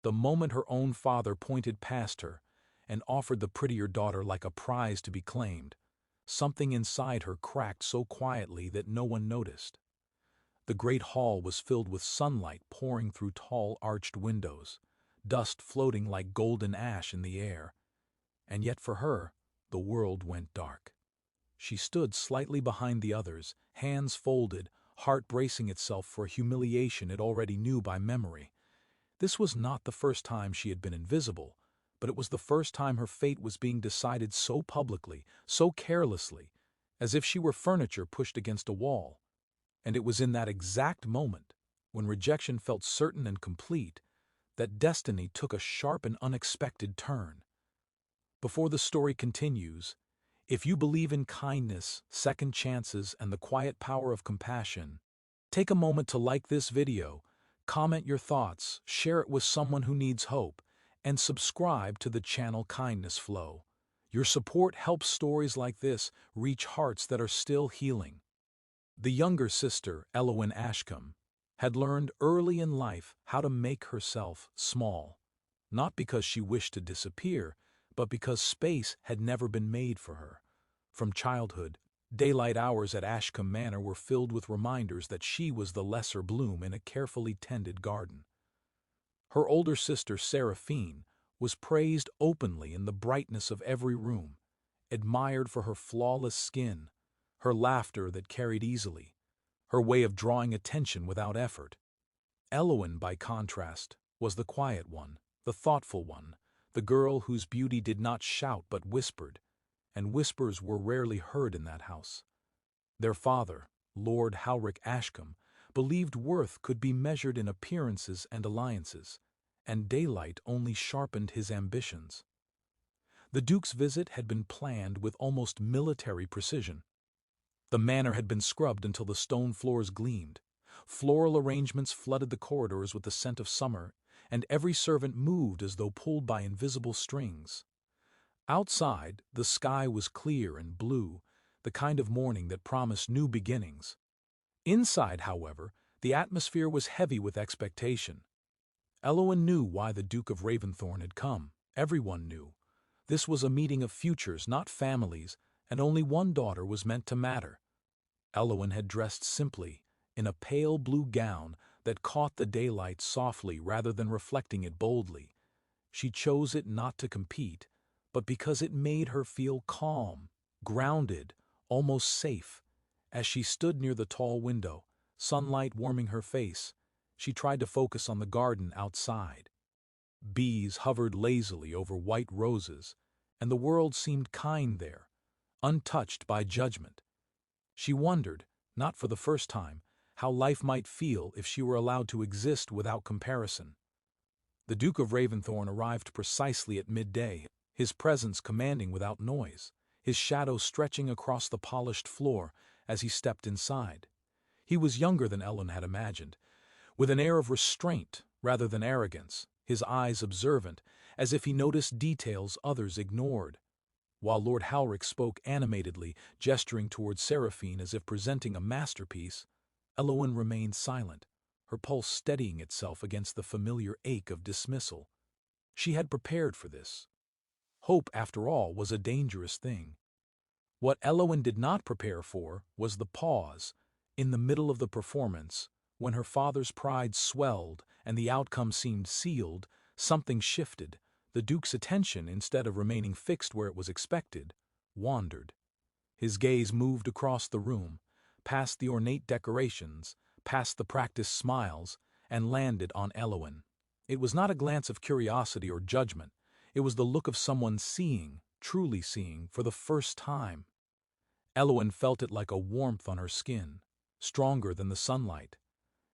The moment her own father pointed past her and offered the prettier daughter like a prize to be claimed, something inside her cracked so quietly that no one noticed. The great hall was filled with sunlight pouring through tall arched windows, dust floating like golden ash in the air. And yet for her, the world went dark. She stood slightly behind the others, hands folded, heart bracing itself for a humiliation it already knew by memory. This was not the first time she had been invisible, but it was the first time her fate was being decided so publicly, so carelessly, as if she were furniture pushed against a wall. And it was in that exact moment, when rejection felt certain and complete, that destiny took a sharp and unexpected turn. Before the story continues, if you believe in kindness, second chances, and the quiet power of compassion, take a moment to like this video, comment your thoughts, share it with someone who needs hope, and subscribe to the channel Kindness Flow. Your support helps stories like this reach hearts that are still healing. The younger sister, Elowen Ashcombe, had learned early in life how to make herself small, not because she wished to disappear, but because space had never been made for her. From childhood, daylight hours at Ashcombe Manor were filled with reminders that she was the lesser bloom in a carefully tended garden. Her older sister, Seraphine, was praised openly in the brightness of every room, admired for her flawless skin, her laughter that carried easily, her way of drawing attention without effort. Elowen, by contrast, was the quiet one, the thoughtful one, the girl whose beauty did not shout but whispered, and whispers were rarely heard in that house. Their father, Lord Halric Ashcombe, believed worth could be measured in appearances and alliances, and daylight only sharpened his ambitions. The Duke's visit had been planned with almost military precision. The manor had been scrubbed until the stone floors gleamed. Floral arrangements flooded the corridors with the scent of summer, and every servant moved as though pulled by invisible strings. Outside, the sky was clear and blue, the kind of morning that promised new beginnings. Inside, however, the atmosphere was heavy with expectation. Elowen knew why the Duke of Raventhorn had come. Everyone knew. This was a meeting of futures, not families, and only one daughter was meant to matter. Elowen had dressed simply, in a pale blue gown that caught the daylight softly rather than reflecting it boldly. She chose it not to compete, but because it made her feel calm, grounded, almost safe. As she stood near the tall window, sunlight warming her face, she tried to focus on the garden outside. Bees hovered lazily over white roses, and the world seemed kind there, untouched by judgment. She wondered, not for the first time, how life might feel if she were allowed to exist without comparison. The Duke of Raventhorn arrived precisely at midday, his presence commanding without noise, his shadow stretching across the polished floor as he stepped inside. He was younger than Ellen had imagined, with an air of restraint rather than arrogance, his eyes observant, as if he noticed details others ignored. While Lord Halric spoke animatedly, gesturing towards Seraphine as if presenting a masterpiece, Elowen remained silent, her pulse steadying itself against the familiar ache of dismissal. She had prepared for this. Hope, after all, was a dangerous thing. What Elowen did not prepare for was the pause, in the middle of the performance, when her father's pride swelled and the outcome seemed sealed. Something shifted. The Duke's attention, instead of remaining fixed where it was expected, wandered. His gaze moved across the room, past the ornate decorations, past the practiced smiles, and landed on Elowen. It was not a glance of curiosity or judgment. It was the look of someone seeing, truly seeing, for the first time. Elowen felt it like a warmth on her skin, stronger than the sunlight.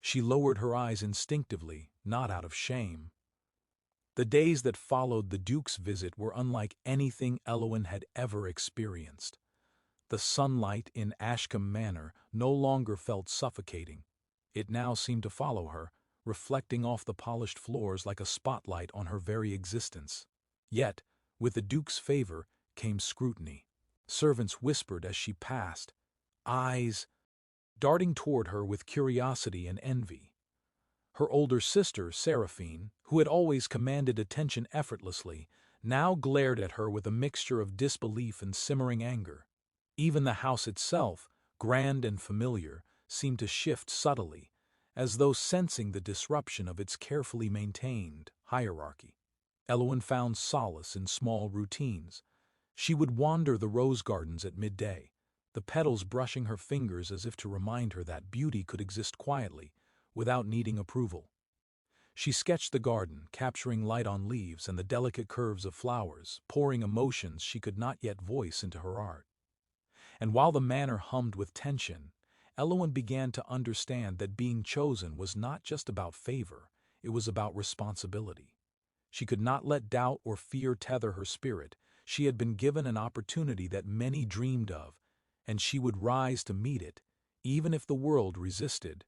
She lowered her eyes instinctively, not out of shame. The days that followed the Duke's visit were unlike anything Elowen had ever experienced. The sunlight in Ashcombe Manor no longer felt suffocating. It now seemed to follow her, reflecting off the polished floors like a spotlight on her very existence. Yet, with the Duke's favor came scrutiny. Servants whispered as she passed, eyes darting toward her with curiosity and envy. Her older sister, Seraphine, who had always commanded attention effortlessly, now glared at her with a mixture of disbelief and simmering anger. Even the house itself, grand and familiar, seemed to shift subtly, as though sensing the disruption of its carefully maintained hierarchy. Elowen found solace in small routines. She would wander the rose gardens at midday, the petals brushing her fingers as if to remind her that beauty could exist quietly, without needing approval. She sketched the garden, capturing light on leaves and the delicate curves of flowers, pouring emotions she could not yet voice into her art. And while the manor hummed with tension, Elowen began to understand that being chosen was not just about favor, it was about responsibility. She could not let doubt or fear tether her spirit. She had been given an opportunity that many dreamed of, and she would rise to meet it, even if the world resisted.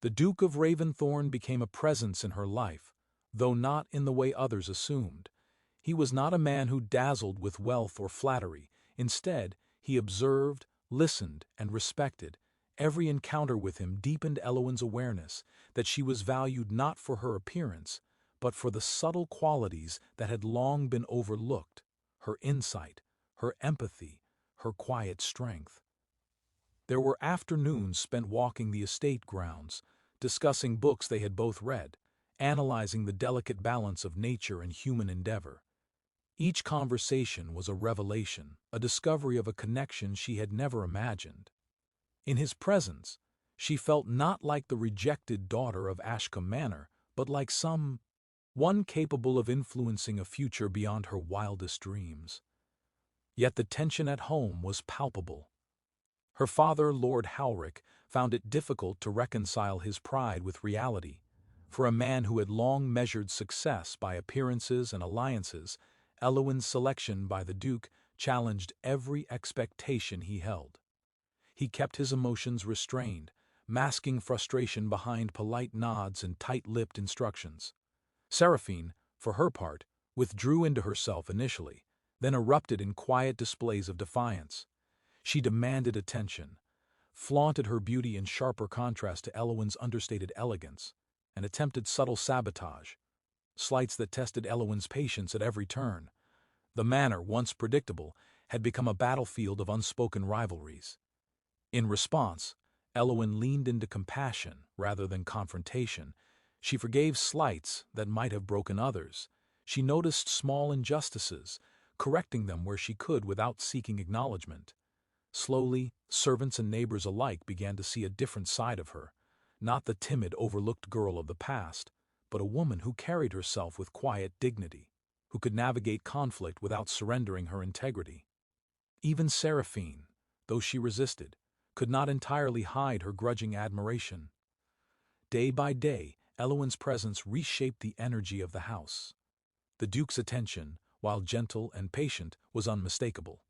The Duke of Raventhorn became a presence in her life, though not in the way others assumed. He was not a man who dazzled with wealth or flattery. Instead, he observed, listened, and respected. Every encounter with him deepened Elowen's awareness that she was valued not for her appearance, but for the subtle qualities that had long been overlooked: her insight, her empathy, her quiet strength. There were afternoons spent walking the estate grounds, discussing books they had both read, analyzing the delicate balance of nature and human endeavor. Each conversation was a revelation, a discovery of a connection she had never imagined. In his presence, she felt not like the rejected daughter of Ashcombe Manor, but like one capable of influencing a future beyond her wildest dreams. Yet the tension at home was palpable. Her father, Lord Howrick, found it difficult to reconcile his pride with reality. For a man who had long measured success by appearances and alliances, Elowen's selection by the Duke challenged every expectation he held. He kept his emotions restrained, masking frustration behind polite nods and tight-lipped instructions. Seraphine, for her part, withdrew into herself initially, then erupted in quiet displays of defiance. She demanded attention, flaunted her beauty in sharper contrast to Elowen's understated elegance, and attempted subtle sabotage, slights that tested Elowen's patience at every turn. The manor, once predictable, had become a battlefield of unspoken rivalries. In response, Elowen leaned into compassion rather than confrontation. She forgave slights that might have broken others. She noticed small injustices, correcting them where she could without seeking acknowledgement. Slowly, servants and neighbors alike began to see a different side of her, not the timid, overlooked girl of the past, but a woman who carried herself with quiet dignity, who could navigate conflict without surrendering her integrity. Even Seraphine, though she resisted, could not entirely hide her grudging admiration. Day by day, Elowen's presence reshaped the energy of the house. The Duke's attention, while gentle and patient, was unmistakable.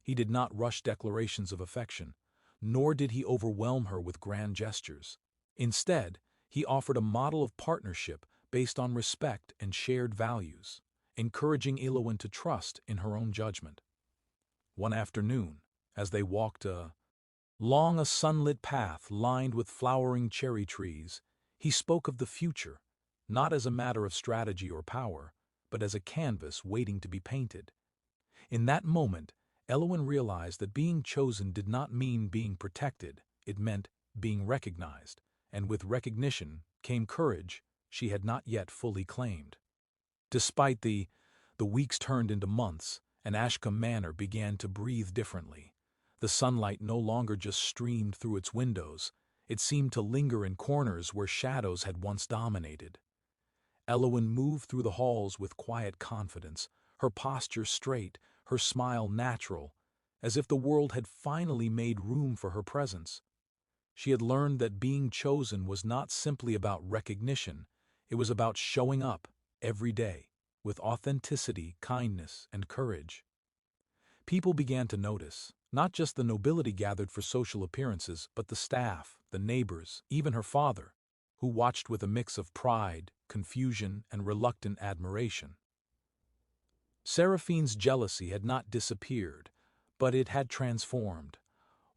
He did not rush declarations of affection, nor did he overwhelm her with grand gestures. Instead, he offered a model of partnership based on respect and shared values, encouraging Elowen to trust in her own judgment. One afternoon, as they walked along a sunlit path lined with flowering cherry trees, he spoke of the future, not as a matter of strategy or power, but as a canvas waiting to be painted. In that moment, Elowen realized that being chosen did not mean being protected, it meant being recognized, and with recognition came courage she had not yet fully claimed. Despite the weeks turned into months, and Ashcombe Manor began to breathe differently. The sunlight no longer just streamed through its windows, it seemed to linger in corners where shadows had once dominated. Elowen moved through the halls with quiet confidence, her posture straight, her smile natural, as if the world had finally made room for her presence. She had learned that being chosen was not simply about recognition, it was about showing up every day, with authenticity, kindness, and courage. People began to notice, not just the nobility gathered for social appearances, but the staff, the neighbors, even her father, who watched with a mix of pride, confusion, and reluctant admiration. Seraphine's jealousy had not disappeared, but it had transformed.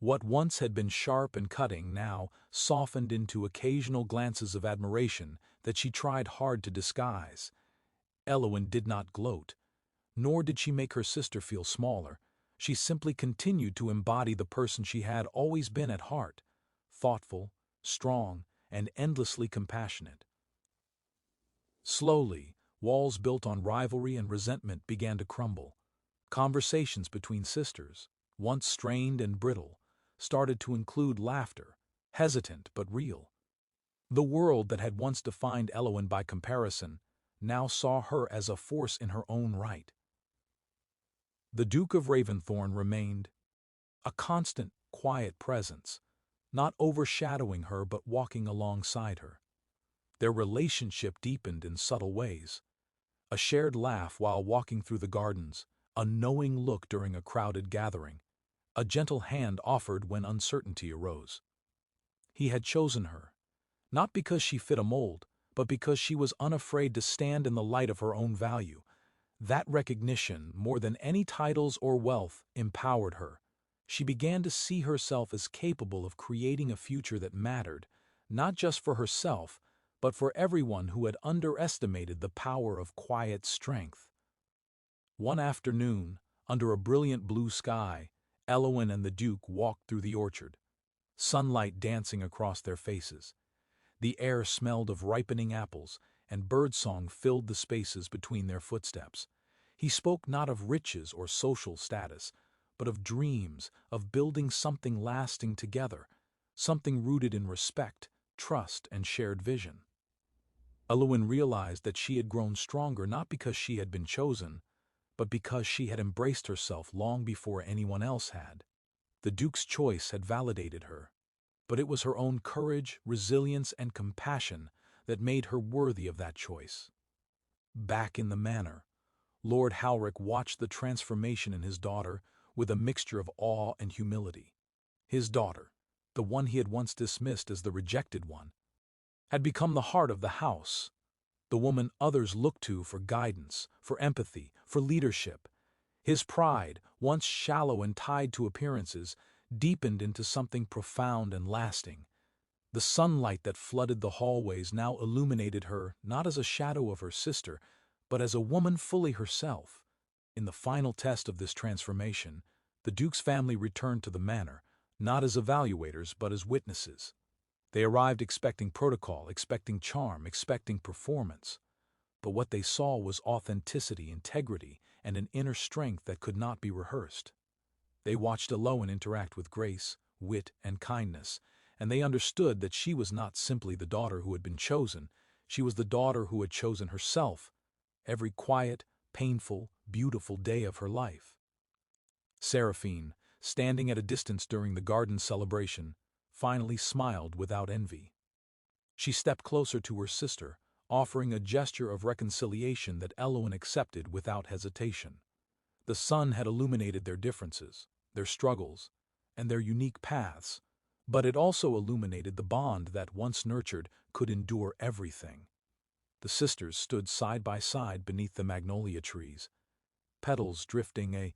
What once had been sharp and cutting now softened into occasional glances of admiration that she tried hard to disguise. Elowen did not gloat, nor did she make her sister feel smaller. She simply continued to embody the person she had always been at heart, thoughtful, strong, and endlessly compassionate. Slowly, walls built on rivalry and resentment began to crumble. Conversations between sisters, once strained and brittle, started to include laughter, hesitant but real. The world that had once defined Elowen by comparison now saw her as a force in her own right. The Duke of Raventhorn remained a constant, quiet presence, not overshadowing her but walking alongside her. Their relationship deepened in subtle ways. A shared laugh while walking through the gardens, a knowing look during a crowded gathering, a gentle hand offered when uncertainty arose. He had chosen her, not because she fit a mold, but because she was unafraid to stand in the light of her own value. That recognition, more than any titles or wealth, empowered her. She began to see herself as capable of creating a future that mattered, not just for herself, but for everyone who had underestimated the power of quiet strength. One afternoon, under a brilliant blue sky, Elowen and the Duke walked through the orchard, sunlight dancing across their faces. The air smelled of ripening apples, and birdsong filled the spaces between their footsteps. He spoke not of riches or social status, but of dreams, of building something lasting together, something rooted in respect, trust, and shared vision. Elowen realized that she had grown stronger not because she had been chosen, but because she had embraced herself long before anyone else had. The Duke's choice had validated her, but it was her own courage, resilience, and compassion that made her worthy of that choice. Back in the manor, Lord Halric watched the transformation in his daughter with a mixture of awe and humility. His daughter, the one he had once dismissed as the rejected one, had become the heart of the house, the woman others looked to for guidance, for empathy, for leadership. His pride, once shallow and tied to appearances, deepened into something profound and lasting. The sunlight that flooded the hallways now illuminated her not as a shadow of her sister, but as a woman fully herself. In the final test of this transformation, the Duke's family returned to the manor, not as evaluators but as witnesses. They arrived expecting protocol, expecting charm, expecting performance. But what they saw was authenticity, integrity, and an inner strength that could not be rehearsed. They watched Elowen interact with grace, wit, and kindness, and they understood that she was not simply the daughter who had been chosen, she was the daughter who had chosen herself, every quiet, painful, beautiful day of her life. Seraphine, standing at a distance during the garden celebration, finally smiled without envy. She stepped closer to her sister, offering a gesture of reconciliation that Elowen accepted without hesitation. The sun had illuminated their differences, their struggles, and their unique paths, but it also illuminated the bond that, once nurtured, could endure everything. The sisters stood side by side beneath the magnolia trees, petals drifting, a